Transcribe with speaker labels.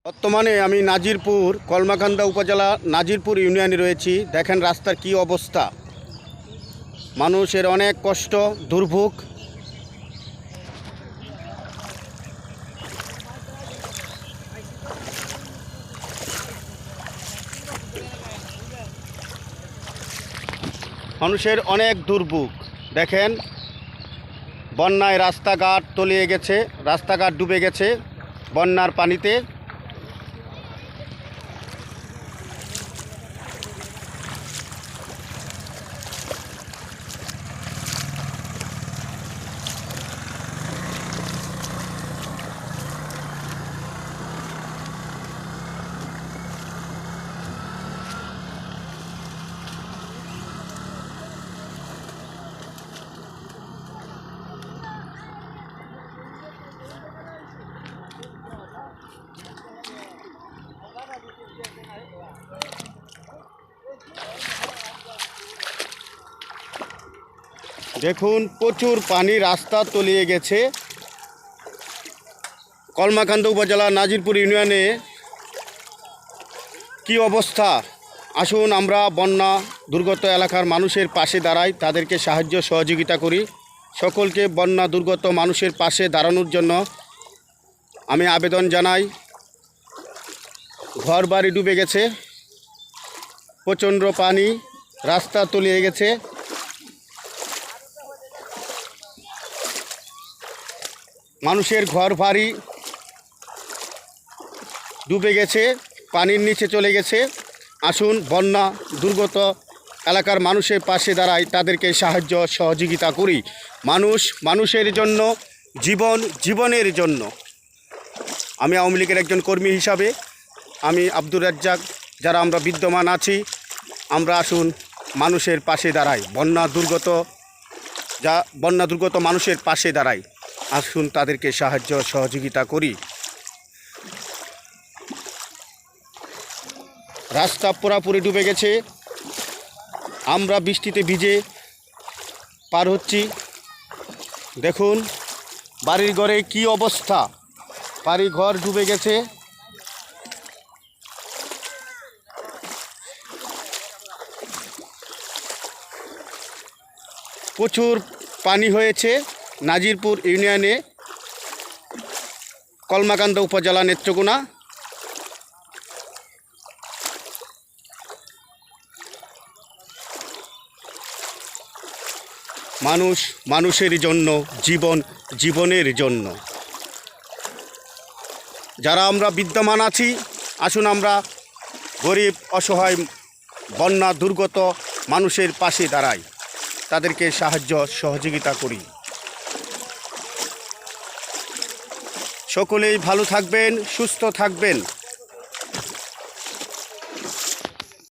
Speaker 1: বর্তমানে আমি নাজিরপুর কলমাকান্দা উপজেলা নাজিরপুর ইউনিয়নে রয়েছি। দেখেন রাস্তার কি অবস্থা, মানুষের অনেক কষ্ট দুর্ভোগ। মানুষের অনেক দুর্ভোগ। দেখেন বন্যায় রাস্তাঘাট তলিয়ে গেছে, রাস্তাঘাট ডুবে গেছে বন্যার পানিতে। দেখুন প্রচুর পানি, রাস্তা তলিয়ে গেছে। কলমাকান্দা উপজেলা নাজিরপুর ইউনিয়নে কি অবস্থা, আসুন আমরা বন্যা দুর্গত এলাকার মানুষের পাশে দাঁড়াই, তাদেরকে সাহায্য সহযোগিতা করি। সকলকে বন্যা দুর্গত মানুষের পাশে দাঁড়ানোর জন্য আমি আবেদন জানাই। ঘর বাড়ি ডুবে গেছে, প্রচণ্ড পানি, রাস্তা তলিয়ে গেছে। মানুষের ঘর বাড়ি ডুবে গেছে, পানির নিচে চলে গেছে। আসুন বন্যা দুর্গত এলাকার মানুষের পাশে দাঁড়াই, তাদেরকে সাহায্য সহযোগিতা করি। মানুষের জন্য, জীবনের জন্য। আমি আওয়ামী লীগের একজন কর্মী হিসাবে আমি আব্দুর রাজ্জাক, যারা আমরা বিদ্যমান আছি, আমরা আসুন মানুষের পাশে দাঁড়াই, বন্যা দুর্গত মানুষের পাশে দাঁড়াই। আসুন তাদেরকে সাহায্য সহযোগিতা করি। রাস্তা পুরাপুরি ডুবে গেছে, আমরা বৃষ্টিতে ভিজে পার হচ্ছি। দেখুন বাড়ির ঘরে কি অবস্থা, বাড়ি ঘর ডুবে গেছে। প্রচুর পানি হয়েছে নাজিরপুর ইউনিয়নে, কলমাকান্দা উপজেলা নেত্রকোনা। মানুষের জন্য, জীবনের জন্য। যারা আমরা বিদ্যমান আছি, আসুন আমরা গরিব অসহায় বন্যা দুর্গত মানুষের পাশে দাঁড়াই, তাদেরকে সাহায্য সহযোগিতা করি। সকলেই ভালো থাকবেন, সুস্থ থাকবেন।